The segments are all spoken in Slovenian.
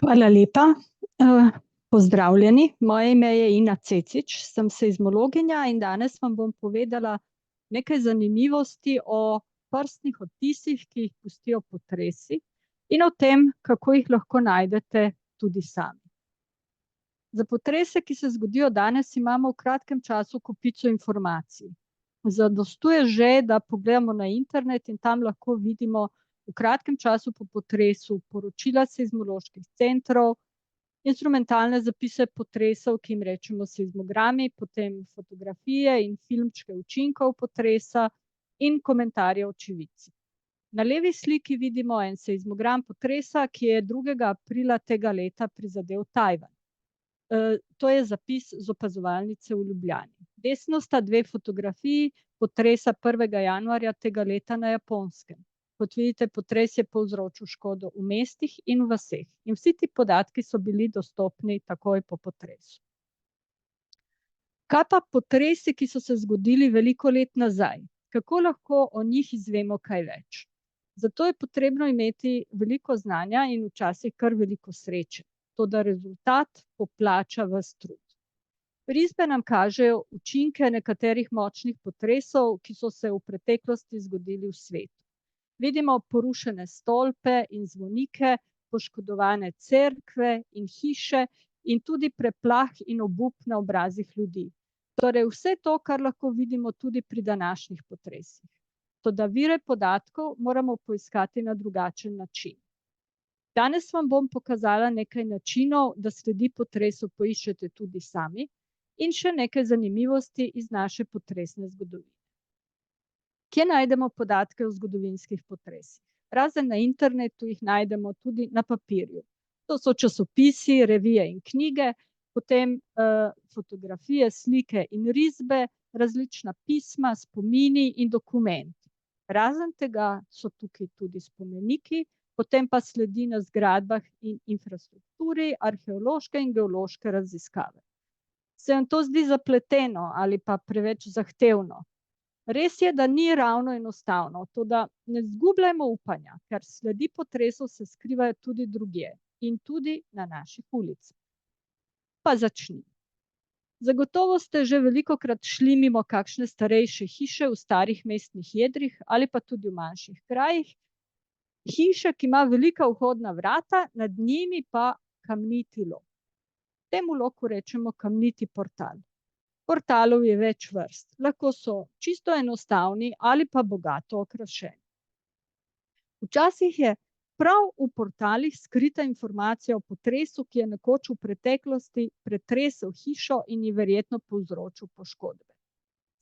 Hvala lepa. Pozdravljeni, moje ime je Ina Cecić, sem seizmologinja in danes vam bom povedala nekaj zanimivosti o prstnih odtisih, ki jih pustijo potresi in o tem, kako jih lahko najdete tudi sami. Za potrese, ki se zgodijo danes, imamo v kratkem času kopico informacij. Zadostuje že, da pogledamo na internet in tam lahko vidimo v kratkem času po potresu poročila seizmoloških centrov, instrumentalne zapise potresov, ki jim rečemo seizmogrami, potem fotografije in filmčke učinkov potresa in komentarje očividcev. Na levi sliki vidimo en seizmogram potresa, ki je 2. aprila tega leta prizadel Tajvan. To je zapis z opazovalnice v Ljubljani. Desno sta dve fotografiji potresa 1. januarja tega leta na Japonskem. Kot vidite, potres je povzročil škodo v mestih in v vaseh. In vsi ti podatki so bili dostopni takoj po potresu. Kaj pa potresi, ki so se zgodili veliko let nazaj? Kako lahko o njih izvemo kaj več? Zato je potrebno imeti veliko znanja in včasih kar veliko sreče. Toda rezultat poplača ves trud. Risbe nam kažejo učinke nekaterih močnih potresov, ki so se v preteklosti zgodili v svetu. Vidimo porušene stolpe in zvonike, poškodovane cerkve in hiše in tudi preplah in obup na obrazih ljudi. Torej vse to, kar lahko vidimo tudi pri današnjih potresih. Toda vire podatkov moramo poiskati na drugačen način. Danes vam bom pokazala nekaj načinov, da sledi potresu poiščete tudi sami in še nekaj zanimivosti iz naše potresne zgodovine. Kje najdemo podatke o zgodovinskih potresih? Razen na internetu jih najdemo tudi na papirju. To so časopisi, revije in knjige, potem fotografije, slike in risbe, različna pisma, spomini in dokumenti. Razen tega so tukaj tudi spomeniki, potem pa sledi na zgradbah in infrastrukturi, arheološke in geološke raziskave. Se vam to zdi zapleteno ali pa preveč zahtevno? Res je, da ni ravno enostavno, toda ne zgubljajmo upanja, ker sledi potresov se skrivajo tudi drugje in tudi na naših ulicah. Pa začnimo. Zagotovo ste že velikokrat šli mimo kakšne starejše hiše v starih mestnih jedrih ali pa tudi v manjših krajih. Hiša, ki ima velika vhodna vrata, nad njimi pa kamniti lok. Temu loku rečemo kamniti portal. Portalov je več vrst. Lahko so čisto enostavni ali pa bogato okrašeni. Včasih je prav v portalih skrita informacija o potresu, ki je nekoč v preteklosti pretresel hišo in ji verjetno povzročil poškodbe.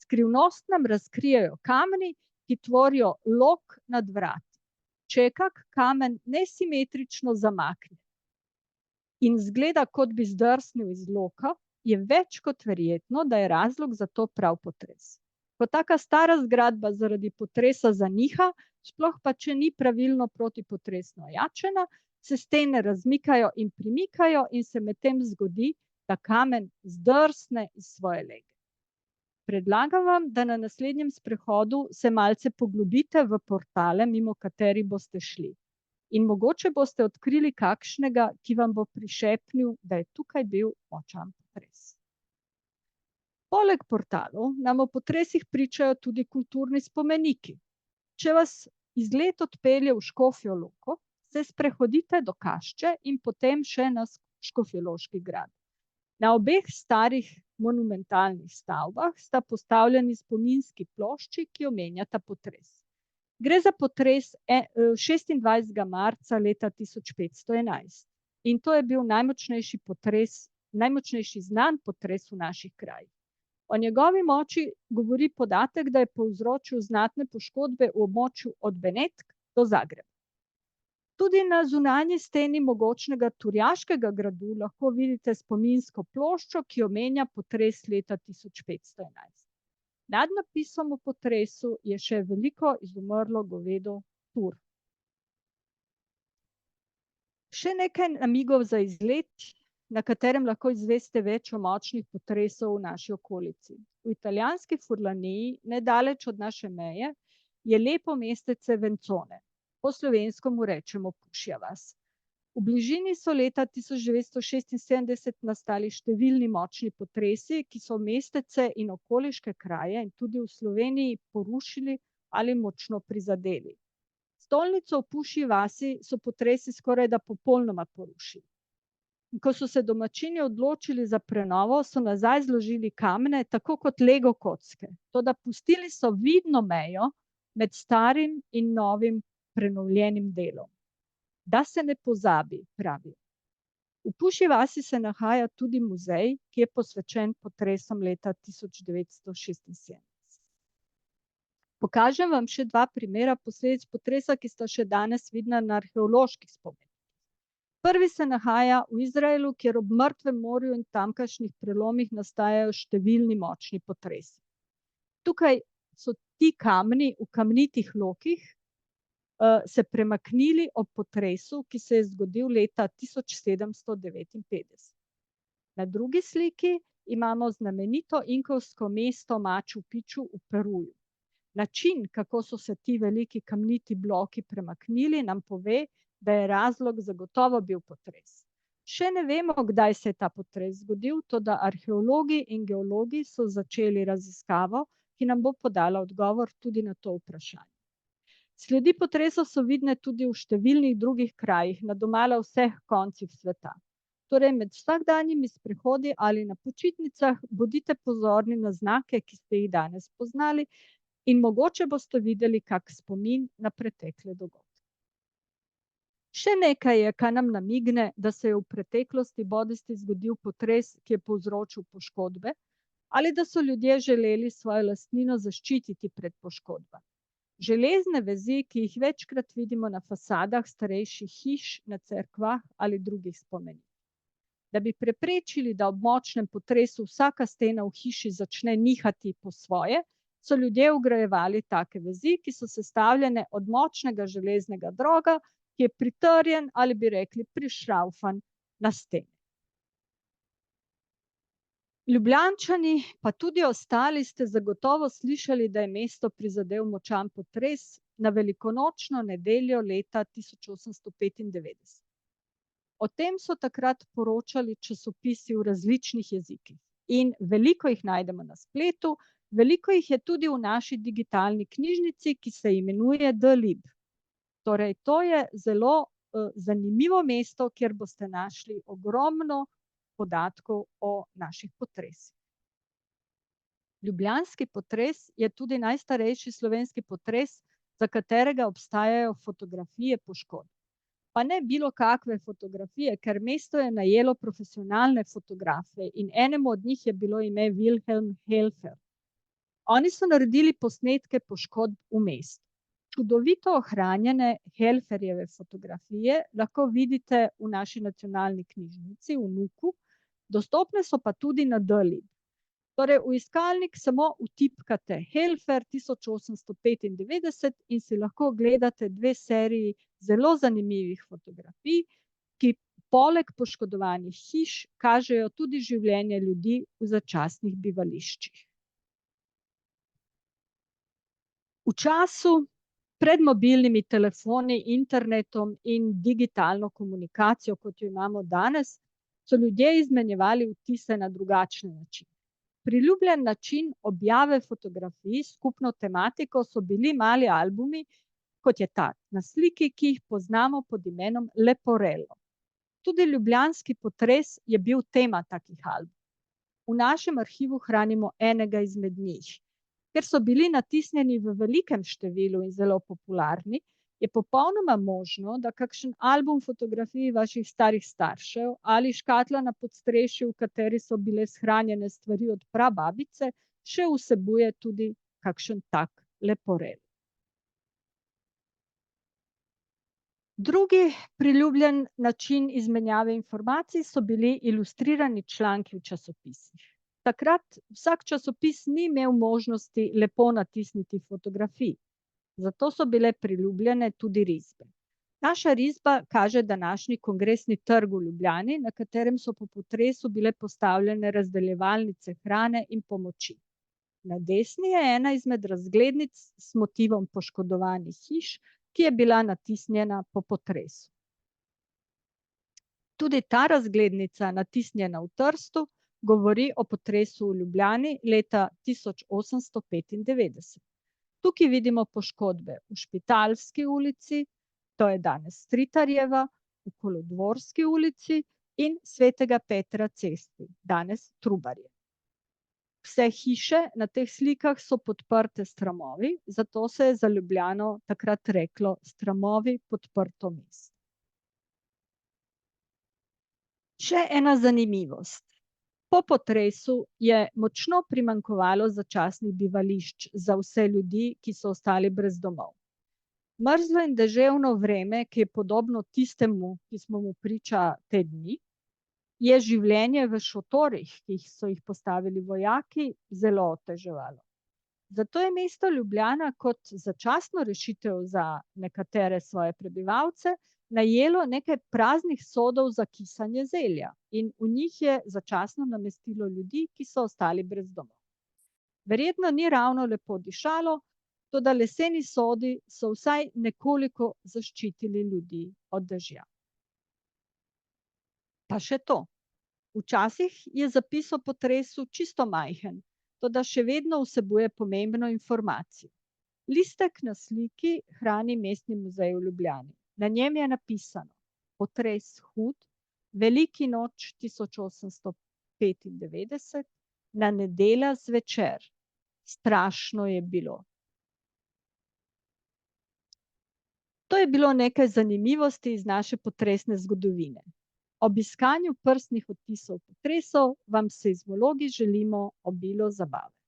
Skrivnost nam razkrijejo kamni, ki tvorijo lok nad vrati. Če je kak kamen nesimetrično zamaknjen in izgleda, kot bi zdrsnil iz loka, je več kot verjetno, da je razlog za to prav potres. Ko taka stara zgradba zaradi potresa zaniha, sploh pa če ni pravilno protipotresno ojačena, se stene razmikajo in primikajo in se medtem zgodi, da kamen zdrsne iz svoje lege. Predlagam vam, da na naslednjem sprehodu se malce poglobite v portale, mimo kateri boste šli. In mogoče boste odkrili kakšnega, ki vam bo prišepnil, da je tukaj bil močan potres. Poleg portalov nam o potresih pričajo tudi kulturni spomeniki. Če vas izlet odpelje v Škofjo Loko, se sprehodite do Kašče in potem še na Škofjeloški grad. Na obeh starih monumentalnih stavbah sta postavljeni spominski plošči, ki omenjata potres. Gre za potres 26. marca leta 1511 in to je bil najmočnejši znan potres v naših krajih. O njegovi moči govori podatek, da je povzročil znatne poškodbe v območju od Benetk do Zagreba. Tudi na zunanji steni mogočnega Turjaškega gradu lahko vidite spominsko ploščo, ki omenja potres leta 1511. Nad napisom o potresu je še veliko izumrlo govedo tur. Še nekaj namigov za izlet, na katerem lahko izveste več o močnih potresov v naši okolici. V italijanski Furlaniji, nedaleč od naše meje, je lepo mestece Venzone. Po slovensko mu rečemo Pušja vas. V bližini so leta 1976 nastali številni močni potresi, ki so mestece in okoliške kraje in tudi v Sloveniji porušili ali močno prizadeli. Stolnico v Pušji vasi so potresi skorajda popolnoma porušili. In ko so se domačini odločili za prenovo, so nazaj zložili kamne, tako kot lego kocke. Toda pustili so vidno mejo med starim in novim prenovljenim delom. Da se ne pozabi, pravijo. V Pušji vasi se nahaja tudi muzej, ki je posvečen potresom leta 1976. Pokažem vam še dva primera posledic potresa, ki sta še danes vidna na arheoloških spomenikih. Prvi se nahaja v Izraelu, kjer ob Mrtvem morju in tamkajšnjih prelomih nastajajo številni močni potresi. Tukaj so ti kamni v kamnitih lokih se premaknili ob potresu, ki se je zgodil leta 1759. Na drugi sliki imamo znamenito inkovsko mesto Machu Picchu v Peruju. Način, kako so se ti veliki kamniti bloki premaknili, nam pove, da je razlog zagotovo bil potres. Še ne vemo, kdaj se je ta potres zgodil, toda arheologi in geologi so začeli raziskavo, ki nam bo podala odgovor tudi na to vprašanje. Sledi potresa so vidne tudi v številnih drugih krajih, na domala vseh koncih sveta. Torej, med vsakdanjimi sprehodi ali na počitnicah bodite pozorni na znake, ki ste jih danes poznali, in mogoče boste videli kak spomin na pretekle dogodke. Še nekaj je, kar nam namigne, da se je v preteklosti bodisi zgodil potres, ki je povzročil poškodbe, ali da so ljudje želeli svojo lastnino zaščititi pred poškodbami. Železne vezi, ki jih večkrat vidimo na fasadah starejših hiš, na cerkvah ali drugih spomenikih. Da bi preprečili, da ob močnem potresu vsaka stena v hiši začne nihati po svoje, so ljudje vgrajevali take vezi, ki so sestavljene od močnega železnega droga, ki je pritrjen ali bi rekli prišraufan na stene. Ljubljančani, pa tudi ostali, ste zagotovo slišali, da je mesto prizadel močan potres na velikonočno nedeljo leta 1895. O tem so takrat poročali časopisi v različnih jezikih in veliko jih najdemo na spletu, veliko jih je tudi v naši digitalni knjižnici, ki se imenuje The Lib. Torej, to je zelo zanimivo mesto, kjer boste našli ogromno podatkov o naših potresih. Ljubljanski potres je tudi najstarejši slovenski potres, za katerega obstajajo fotografije poškodb. Pa ne bilo kakve fotografije, ker mesto je najelo profesionalne fotografe in enemu od njih je bilo ime Wilhelm Helfer. Oni so naredili posnetke poškodb v mestu. Čudovito ohranjene Helferjeve fotografije lahko vidite v naši nacionalni knjižnici v Nuku, dostopne so pa tudi na DLib. Torej, v iskalnik samo vtipkate Helfer 1895 in si lahko gledate dve seriji zelo zanimivih fotografij, ki poleg poškodovanih hiš kažejo tudi življenje ljudi v začasnih bivališčih. V času pred mobilnimi telefoni, internetom in digitalno komunikacijo, kot jo imamo danes, so ljudje izmenjevali vtise na drugačne načine. Priljubljen način objave fotografij s skupno tematiko so bili mali albumi, kot je ta na sliki, ki jih poznamo pod imenom Leporello. Tudi ljubljanski potres je bil tema takih albumov. V našem arhivu hranimo enega izmed njih. Ker so bili natisnjeni v velikem številu in zelo popularni, je popolnoma možno, da kakšen album fotografij vaših starih staršev ali škatla na podstrešju, v kateri so bile shranjene stvari od prababice, še vsebuje tudi kakšen tak leporel. Drugi priljubljen način izmenjave informacij so bili ilustrirani članki v časopisih. Takrat vsak časopis ni imel možnosti lepo natisniti fotografij, zato so bile priljubljene tudi risbe. Naša risba kaže današnji Kongresni trg v Ljubljani, na katerem so po potresu bile postavljene razdeljevalnice hrane in pomoči. Na desni je ena izmed razglednic s motivom poškodovanih hiš, ki je bila natisnjena po potresu. Tudi ta razglednica, natisnjena v Trstu, govori o potresu v Ljubljani leta 1895. Tukaj vidimo poškodbe v Špitalski ulici, to je danes Stritarjeva, v Kolodvorski ulici in Svetega Petra cesti, danes Trubarje. Vse hiše na teh slikah so podprte s tramovi, zato se je za Ljubljano takrat reklo s tramovi podprto mesto. Še ena zanimivost. Po potresu je močno primanjkovalo začasnih bivališč za vse ljudi, ki so ostali brez domov. Mrzlo in deževno vreme, ki je podobno tistemu, ki smo mu priča te dni, je življenje v šotorih, ki so jih postavili vojaki, zelo oteževalo. Zato je mesto Ljubljana kot začasno rešitev za nekatere svoje prebivalce najelo nekaj praznih sodov za kisanje zelja in v njih je začasno namestilo ljudi, ki so ostali brez domov. Verjetno ni ravno lepo dišalo, toda leseni sodi so vsaj nekoliko zaščitili ljudi od dežja. Pa še to. Včasih je zapis o potresu čisto majhen, toda še vedno vsebuje pomembno informacijo. Listek na sliki hrani Mestni muzej v Ljubljani. Na njem je napisano: potres hud, veliki noč 1895, na nedelja zvečer. Strašno je bilo. To je bilo nekaj zanimivosti iz naše potresne zgodovine. Ob iskanju prstnih odtisov potresov vam seizmologi želimo obilo zabave.